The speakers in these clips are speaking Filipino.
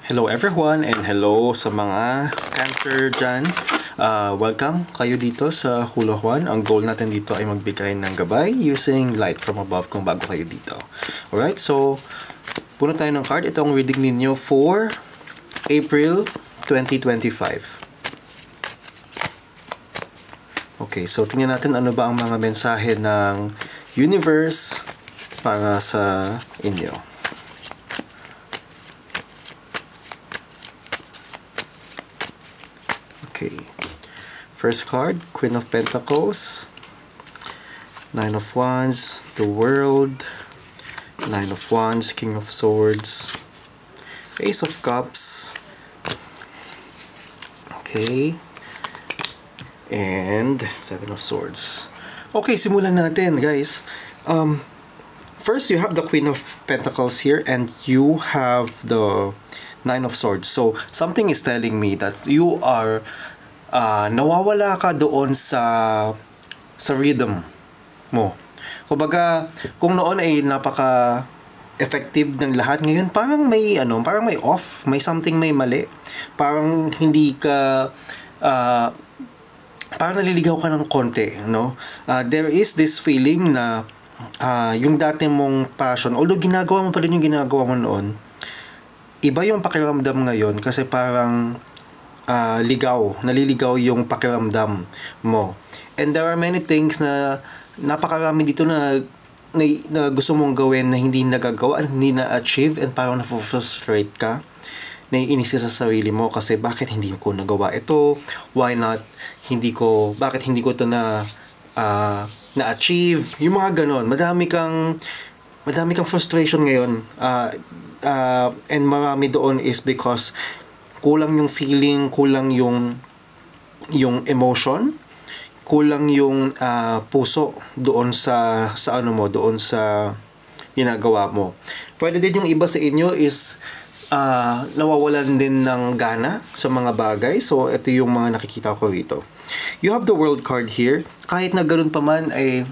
Hello everyone and hello sa mga Cancer dyan. Welcome kayo dito sa Hula Juan. Ang goal natin dito ay magbigay ng gabay using light from above kung bago kayo dito. Alright, so puno tayo ng card. Ito ang reading ninyo for April 2025. Okay, so tingnan natin ano ba ang mga mensahe ng universe para sa inyo. Okay. First card, Queen of Pentacles, Nine of Wands, the World, Nine of Wands, King of Swords, Ace of Cups, okay, and Seven of Swords. Okay, simulan natin, guys. First, you have the Queen of Pentacles here, and you have the Nine of Swords. So, something is telling me that you are nawawala ka doon sa rhythm mo. Kumbaga, kung noon ay napaka effective ng lahat, ngayon parang may off, may something may mali. Parang hindi ka parang naliligaw ka ng konti, no? There is this feeling na yung dati mong passion, although ginagawa mo pa rin yung ginagawa mo noon, iba yung pakiramdam ngayon kasi parang naliligaw yung pakiramdam mo. And there are many things na napakarami dito na gusto mong gawin na hindi nagagawa, hindi na-achieve, and parang na-frustrate ka, naiinis sa sarili mo kasi bakit hindi ko nagawa ito, why not, bakit hindi ko ito na-achieve, yung mga ganon. Madami kang frustration ngayon. And marami doon is because kulang yung feeling, kulang yung emotion, kulang yung puso doon sa doon sa ginagawa mo. Pwede din yung iba sa inyo is nawawalan din ng gana sa mga bagay. So ito yung mga nakikita ko rito. You have the World card here. Kahit na ganoon pa man ay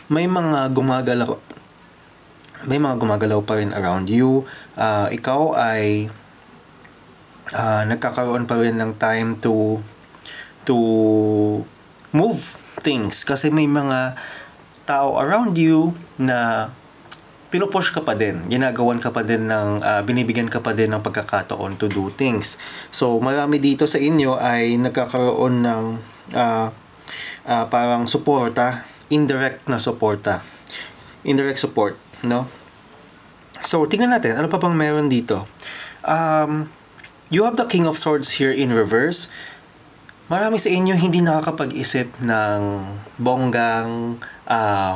may mga gumagalaw pa rin around you. Ikaw ay nagkakaroon pa rin ng time to move things kasi may mga tao around you na pinupush ka pa din, ginagawan ka pa din ng binibigyan ka pa din ng pagkakataon to do things. So marami dito sa inyo ay nagkakaroon ng parang suporta, indirect support, no? So tingnan natin ano pa bang meron dito. You have the King of Swords here in reverse. Marami sa inyo hindi nakakapag-isip ng bonggang,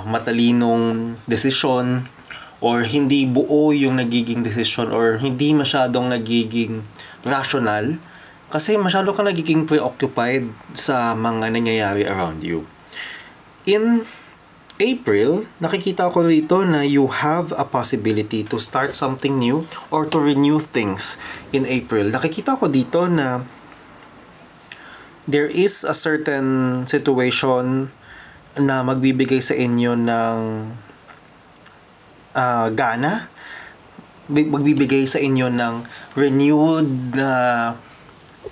matalinong desisyon, or hindi buo yung nagiging desisyon, or hindi masyadong nagiging rational kasi masyado ka nagiging preoccupied sa mga nangyayari around you. In April, nakikita ko rito na you have a possibility to start something new or to renew things in April. Nakikita ko dito na there is a certain situation na magbibigay sa inyo ng gana, magbibigay sa inyo ng renewed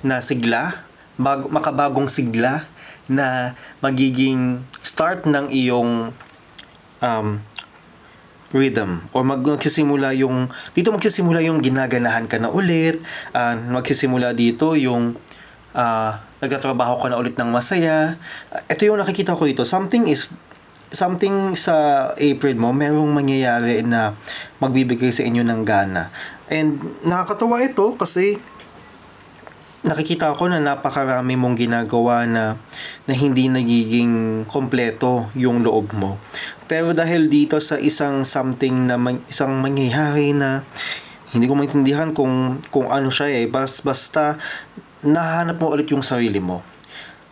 na sigla, makabagong sigla na magiging start ng iyong rhythm, or magsisimula yung ginaganahan ka na ulit, magsisimula dito yung nagtatrabaho ka na ulit ng masaya. Ito yung nakikita ko dito. Something sa April mo, merong mangyayari na magbibigay sa inyo ng gana. And nakakatawa ito kasi nakikita ko na napakarami mong ginagawa na hindi nagiging kompleto yung loob mo. Pero dahil dito sa isang mangyayari na hindi ko maintindihan kung ano siya basta nahanap mo ulit yung sarili mo.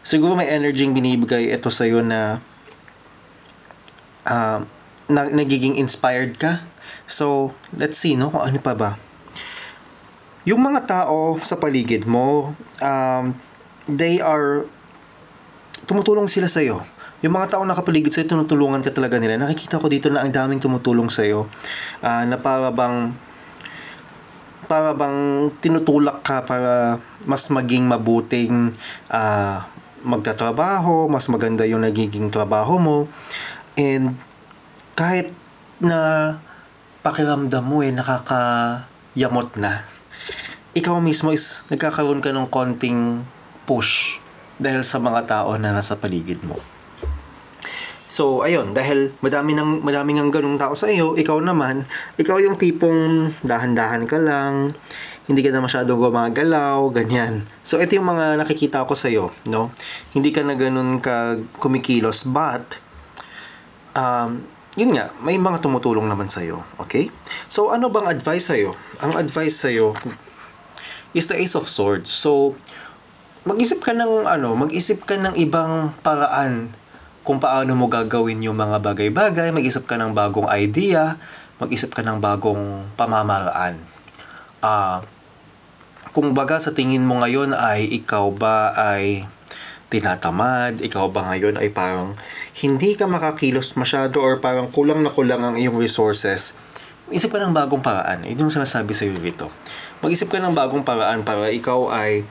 Siguro may energy binibigay ito sa'yo na nagiging inspired ka. So, let's see, no? Kung ano pa ba. Yung mga tao sa paligid mo, tumutulong sila sa'yo. Yung mga tao nakapaligid sa'yo, tinutulungan ka talaga nila. Nakikita ko dito na ang daming tumutulong sa'yo. Na para bang para bang tinutulak ka para mas maging mabuting magtatrabaho, mas maganda yung nagiging trabaho mo. And kahit na pakiramdam mo nakakayamot na, ikaw mismo is nagkakaroon ka ng konting push dahil sa mga tao na nasa paligid mo. So, ayun, dahil madaming ang ganung tao sa iyo, ikaw yung tipong dahan-dahan ka lang, hindi ka na masyadong gumagalaw, ganyan. So, ito yung mga nakikita ko sa iyo, no? Hindi ka na ganun ka kumikilos, but, yun nga, may mga tumutulong naman sa iyo, okay? So, ano bang advice sa iyo? Ang advice sa iyo is the Ace of Swords. So, mag-isip ka ng ibang paraan kung paano mo gagawin yung mga bagay-bagay, mag-isip ka ng bagong idea, mag-isip ka ng bagong pamamaraan. Kung baga sa tingin mo ngayon ay ikaw ba ay tinatamad, ikaw ba ngayon ay parang hindi ka makakilos masyado or parang kulang na kulang ang iyong resources, isip ka ng bagong paraan. Ito yung sinasabi sa iyo dito. Mag-isip ka ng bagong paraan para ikaw ay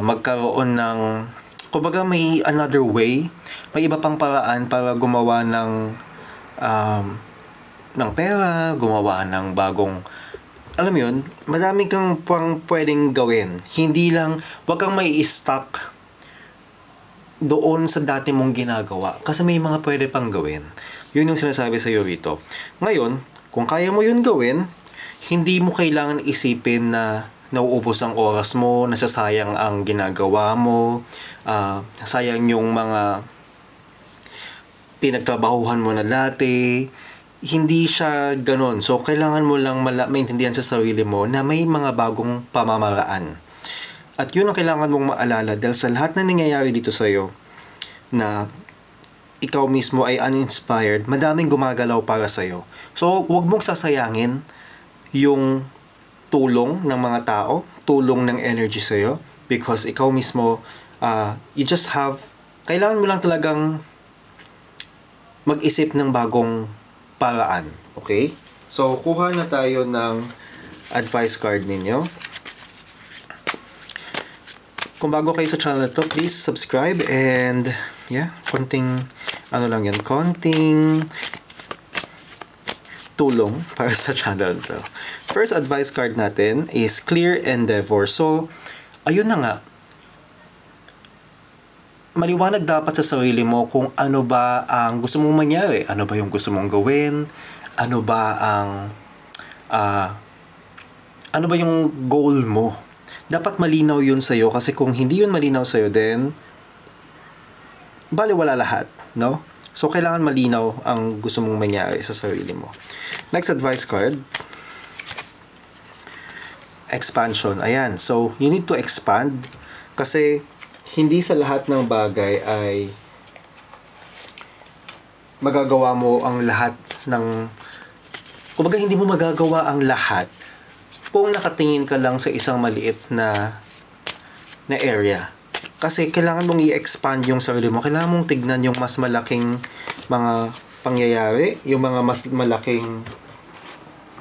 magkaroon ng, kumbaga may another way, may iba pang paraan para gumawa ng pera, gumawa ng bagong, alam mo yun, madami kang pang pwedeng gawin. Hindi lang, wag kang may stuck doon sa dati mong ginagawa. Kasi may mga pwede pang gawin. Yun yung sinasabi sa iyo rito. Ngayon, kung kaya mo yun gawin, hindi mo kailangan isipin na nauubos ang oras mo, nasasayang ang ginagawa mo, sayang yung mga pinagtrabahuhan mo na dati. Hindi siya ganon. So, kailangan mo lang maintindihan sa sarili mo na may mga bagong pamamaraan. At yun ang kailangan mong maalala dahil sa lahat na nangyayari dito sa'yo na ikaw mismo ay uninspired, madaming gumagalaw para sa'yo. So, huwag mong sasayangin yung tulong ng mga tao, tulong ng energy sa'yo, because ikaw mismo, kailangan mo lang talagang mag-isip ng bagong paraan. Okay? So, kuha na tayo ng advice card ninyo. Kung bago kayo sa channel na to, please subscribe and konting tulong para sa channel to. First advice card natin is Clear Endeavor. So, ayun na nga. Maliwanag dapat sa sarili mo kung ano ba ang gusto mong mangyari. Ano ba yung gusto mong gawin? Ano ba yung goal mo? Dapat malinaw yun sa'yo kasi kung hindi yun malinaw sa'yo, then baliwala lahat, no? So, kailangan malinaw ang gusto mong mangyari sa sarili mo. Next advice card. Expansion. Ayan. So, you need to expand kasi hindi sa lahat ng bagay ay magagawa mo ang lahat ng... Kumbaga, hindi mo magagawa ang lahat kung nakatingin ka lang sa isang maliit na area. Kasi kailangan mong i-expand yung sarili mo. Kailangan mong tignan yung mas malaking mga pangyayari, yung mga mas malaking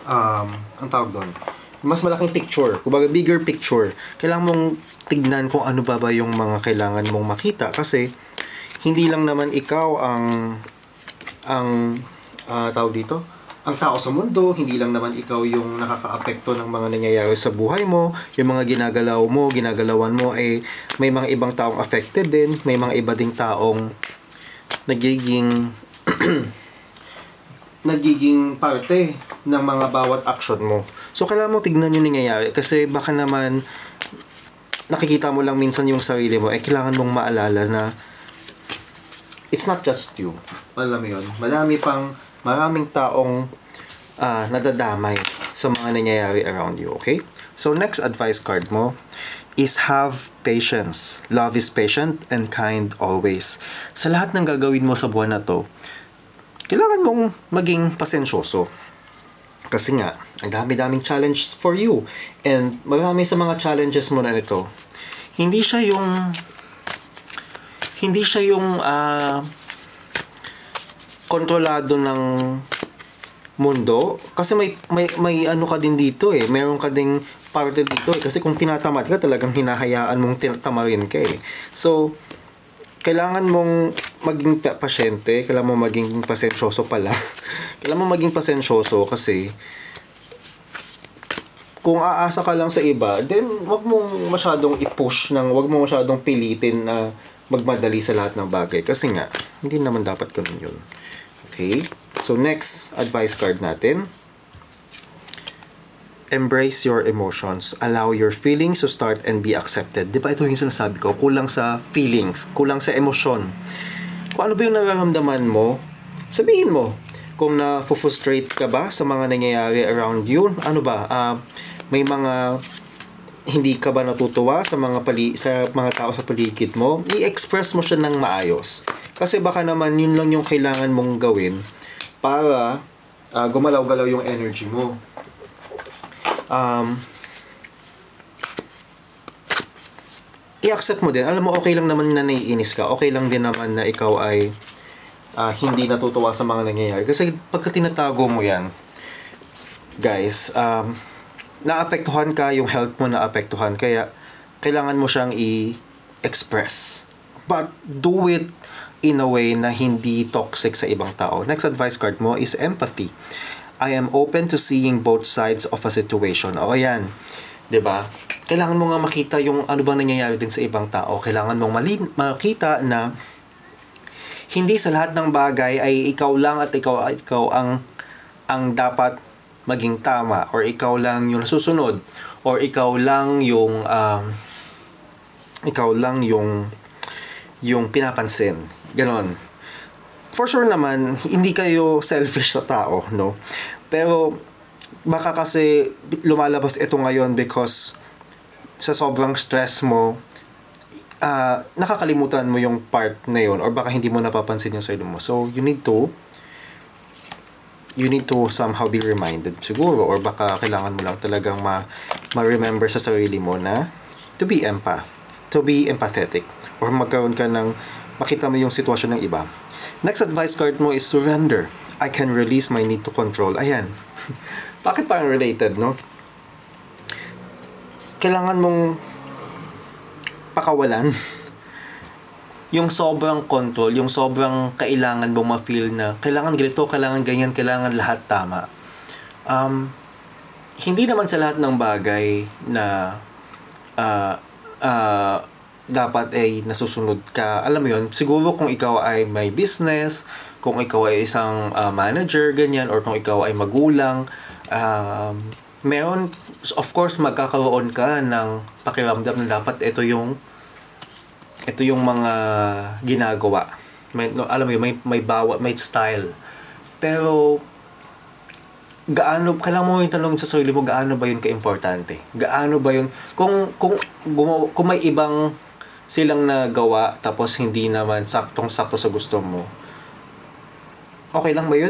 ang tawag doon, mas malaking picture, kumbaga bigger picture. Kailangan mong tignan kung ano ba yung mga kailangan mong makita kasi hindi lang naman ikaw ang tawag dito, ang tao sa mundo, hindi lang naman ikaw yung nakakaapekto ng mga nangyayari sa buhay mo, yung mga ginagalawan mo ay may mga ibang taong affected din, may mga iba ding taong nagiging parte ng mga bawat action mo. So, kailangan mo tignan yung nangyayari kasi baka naman nakikita mo lang minsan yung sarili mo, kailangan mong maalala na it's not just you. Alam mo yun, maraming taong nadadamay sa mga nangyayari around you, okay? So, next advice card mo is have patience. Love is patient and kind always. Sa lahat ng gagawin mo sa buwan na to, kailangan mong maging pasensyoso. Kasi nga, ang dami-daming challenge for you. And marami sa mga challenges mo na ito, hindi siya yung kontrolado ng mundo. Kasi may ano ka din dito eh. Meron ka ding parte dito eh. Kasi kung tinatamad ka, talagang hinahayaan mong tinatamarin ka eh. So, kailangan mong maging pasyente, kailangan mong maging pasensyoso pala. Kailangan mong maging pasensyoso kasi kung aasa ka lang sa iba, then wag mong masyadong i-push wag mong masyadong pilitin na magmadali sa lahat ng bagay. Kasi nga, hindi naman dapat ganun yun. Okay? So, next advice card natin. Embrace your emotions. Allow your feelings to start and be accepted. Di ba ito yung sinasabi ko? Kulang sa feelings. Kulang sa emosyon. Kung ano ba yung nararamdaman mo, sabihin mo. Kung na-frustrate ka ba sa mga nangyayari around you, ano ba? May mga hindi ka ba natutuwa sa mga tao sa paligid mo, i-express mo siya ng maayos. Kasi baka naman yun lang yung kailangan mong gawin para gumalaw-galaw yung energy mo. I-accept mo din. Alam mo, okay lang naman na naiinis ka. Okay lang din naman na ikaw ay hindi natutuwa sa mga nangyayari. Kasi pagka tinatago mo yan, guys, naapektuhan ka, yung health mo naapektuhan. Kaya, kailangan mo siyang i-express. But, do it in a way na hindi toxic sa ibang tao. Next advice card mo is empathy. I am open to seeing both sides of a situation. O, yan. 'Di ba? Kailangan mo nga makita yung ano bang nangyayari din sa ibang tao. Kailangan mong makita na hindi sa lahat ng bagay ay ikaw lang at ikaw ang dapat maging tama, or ikaw lang yung nasusunod, or ikaw lang yung pinapansin. Ganon. For sure naman, hindi kayo selfish na tao, no? Pero, baka kasi lumalabas ito ngayon because sa sobrang stress mo, nakakalimutan mo yung part na yun, or baka hindi mo napapansin yung sarili mo. So, you need to somehow be reminded siguro, or baka kailangan mo lang talagang ma-remember sa sarili mo na to be empathetic, or magkaroon ka ng makita mo yung sitwasyon ng iba. Next advice card mo is surrender. I can release my need to control. Ayan. Bakit parang related, no? Kailangan mong pakawalan yung sobrang control, yung sobrang kailangan mong ma-feel na kailangan ganito, kailangan ganyan, kailangan lahat tama. Hindi naman sa lahat ng bagay na dapat ay nasusunod ka. Alam mo yun, siguro kung ikaw ay may business, kung ikaw ay isang manager, ganyan, or kung ikaw ay magulang, meron, of course, magkakaroon ka ng pakiramdam na dapat ito yung mga ginagawa. Alam mo yun, may style. Pero, kailangan mo yung tanong sa sarili mo, gaano ba yun ka-importante? Gaano ba yun? Kung may ibang silang nagawa, tapos hindi naman saktong-sakto sa gusto mo, okay lang ba yun?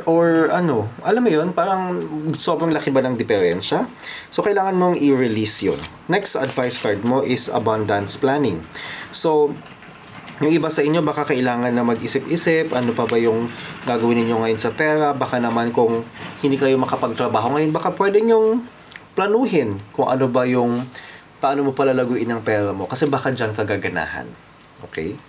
Or ano? Alam mo yun, parang sobrang laki ba ng diferensya? So, kailangan mong i-release yun. Next advice card mo is abundance planning. So, yung iba sa inyo, baka kailangan na mag-isip-isip, ano pa ba yung gagawin niyo ngayon sa pera? Baka naman kung hindi kayo makapagtrabaho ngayon, baka pwede nyong planuhin kung ano ba yung, paano mo palalaguin ang pera mo. Kasi baka dyan ka gaganahan. Okay?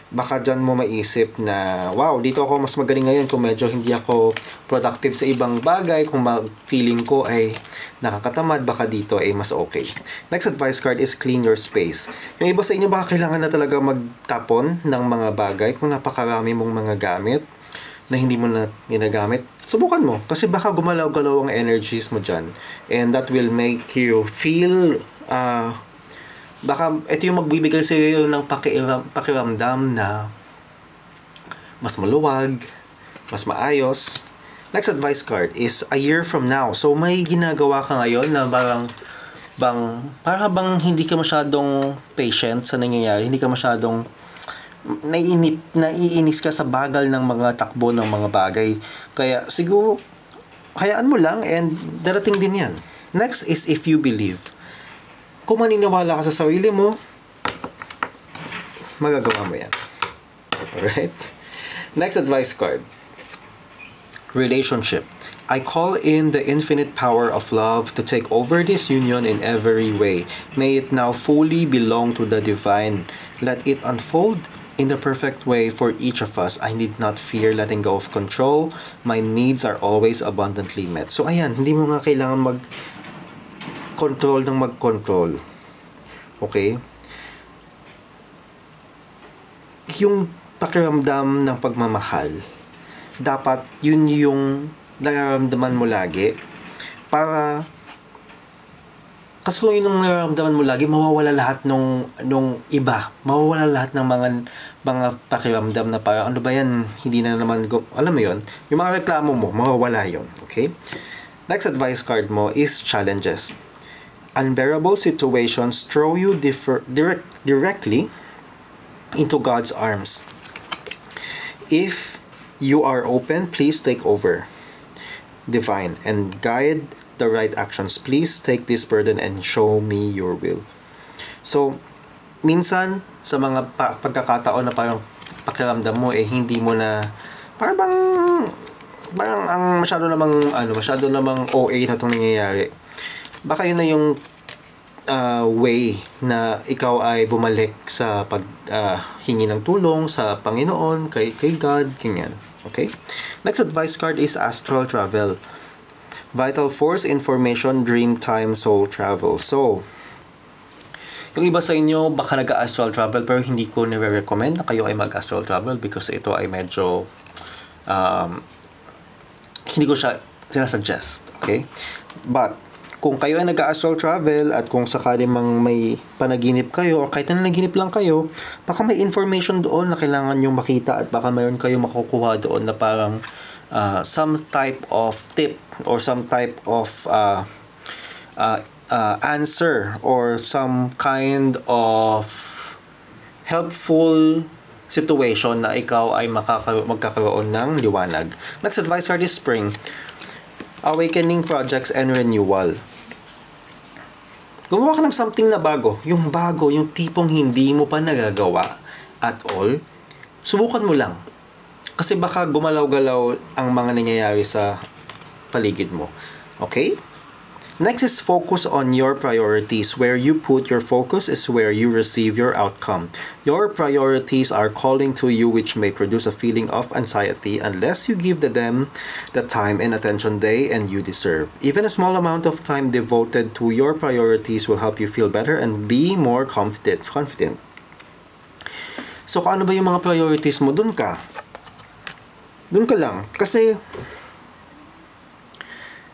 Baka dyan mo maisip na, wow, dito ako mas magaling ngayon kung medyo hindi ako productive sa ibang bagay, kung feeling ko ay nakakatamad, baka dito ay mas okay. Next advice card is clean your space. Yung iba sa inyo, baka kailangan na talaga magtapon ng mga bagay kung napakarami mong mga gamit na hindi mo na ginagamit. Subukan mo, kasi baka gumalaw-galaw ang energies mo dyan. And that will make you feel baka ito yung magbibigay sa iyo ng pakiramdam na mas maluwag, mas maayos. Next advice card is a year from now. So may ginagawa ka ngayon na para bang hindi ka masyadong patient sa nangyayari, hindi ka masyadong naiinis ka sa bagal ng mga takbo ng mga bagay. Kaya siguro hayaan mo lang and darating din yan. Next is if you believe. Kung maniniwala ka sa sarili mo, magagawa mo yan. Alright? Next advice card. Relationship. I call in the infinite power of love to take over this union in every way. May it now fully belong to the divine. Let it unfold in the perfect way for each of us. I need not fear letting go of control. My needs are always abundantly met. So ayan, hindi mo nga kailangan mag-control ng mag-control. Okay? Yung pakiramdam ng pagmamahal, dapat yun yung nararamdaman mo lagi para kasi kung yun yung nararamdaman mo lagi, mawawala lahat nung iba, mawawala lahat ng mga pakiramdam na parang ano ba yan, hindi na naman alam mo yun, yung mga reklamo mo, mawawala yun. Okay? Next advice card mo is challenges. Unbearable situations throw you directly into God's arms. If you are open, please take over, divine, and guide the right actions. Please take this burden and show me your will. So, minsan, sa mga pagkakataon na parang pakiramdam mo, hindi mo na, parang ang masyado namang OA na itong nangyayari. Baka yun na yung way na ikaw ay bumalik sa paghingi ng tulong sa Panginoon, kay God, ganyan. Okay? Next advice card is astral travel. Vital force, information, dream time, soul travel. So, yung iba sa inyo baka nag-astral travel pero hindi ko nire-recommend na kayo ay mag-astral travel because ito ay medyo hindi ko siya sinasuggest. Okay? But, kung kayo ay nag-astral travel at kung sakali mang may panaginip kayo o kahit na nanaginip lang kayo, baka may information doon na kailangan nyo makita at baka mayroon kayo makukuha doon na parang some type of tip or some type of answer or some kind of helpful situation na ikaw ay magkakaroon ng liwanag. Next advice card is spring. Awakening projects and renewal. Gumawa ka ng something na bago, yung tipong hindi mo pa nagagawa at all, subukan mo lang. Kasi baka gumalaw-galaw ang mga nangyayari sa paligid mo. Okay? Next is focus on your priorities. Where you put your focus is where you receive your outcome. Your priorities are calling to you, which may produce a feeling of anxiety unless you give them the time and attention they and you deserve. Even a small amount of time devoted to your priorities will help you feel better and be more confident. So, kung ano ba yung mga priorities mo, dun ka lang. Kasi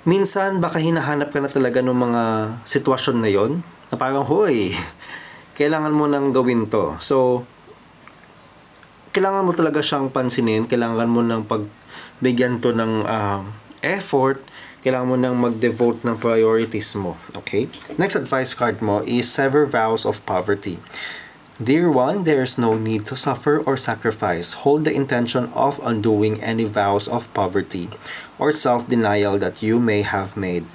minsan, baka hinahanap ka na talaga ng mga sitwasyon na yon na parang, hoy, kailangan mo nang gawin to. So, kailangan mo talaga siyang pansinin, kailangan mo nang pagbigyan to ng effort, kailangan mo nang mag-devote ng priorities mo. Okay? Next advice card mo is sever vows of poverty. Dear one, there is no need to suffer or sacrifice. Hold the intention of undoing any vows of poverty or self-denial that you may have made,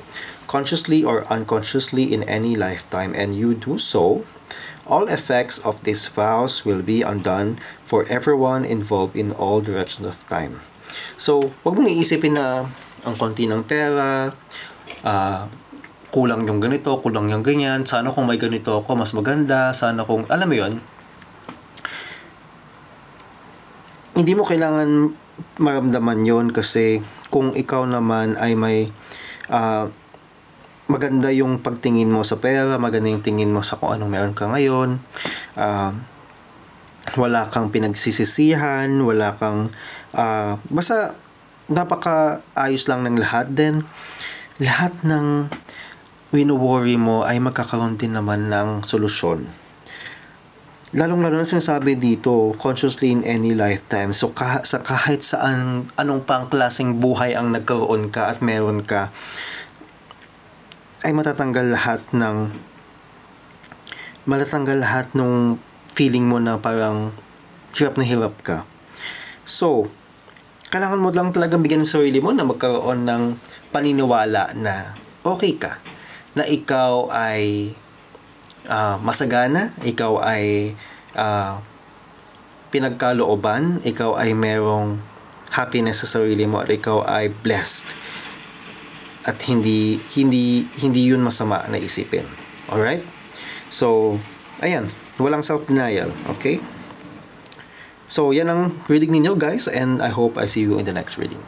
consciously or unconsciously in any lifetime, and you do so. All effects of these vows will be undone for everyone involved in all directions of time. So, wag mong iisipin na ang konti ng pera, kulang yung ganito, kulang yung ganyan, sana kung may ganito ako, mas maganda, sana kung, alam mo yun, hindi mo kailangan maramdaman yun kasi kung ikaw naman ay may maganda yung pagtingin mo sa pera, maganda yung tingin mo sa kung anong meron ka ngayon, wala kang pinagsisisihan, wala kang, basta napaka-ayos lang ng lahat, then lahat ng wino-worry mo ay magkakaroon din naman ng solusyon. Lalong-lalo na sinasabi dito, consciously in any lifetime. So, kahit saan, anong pang klaseng buhay ang nagkaroon ka at meron ka, ay matatanggal lahat ng feeling mo na parang hirap na hirap ka. So, kailangan mo lang talagang bigyan ng sarili mo na magkaroon ng paniniwala na okay ka, na ikaw ay masagana, ikaw ay pinagkalooban, ikaw ay merong happiness sa sarili mo at ikaw ay blessed. at hindi yun masama na isipin. Alright? So, ayan, walang self-denial, okay? So, yan ang reading ninyo guys, and I hope I see you in the next reading.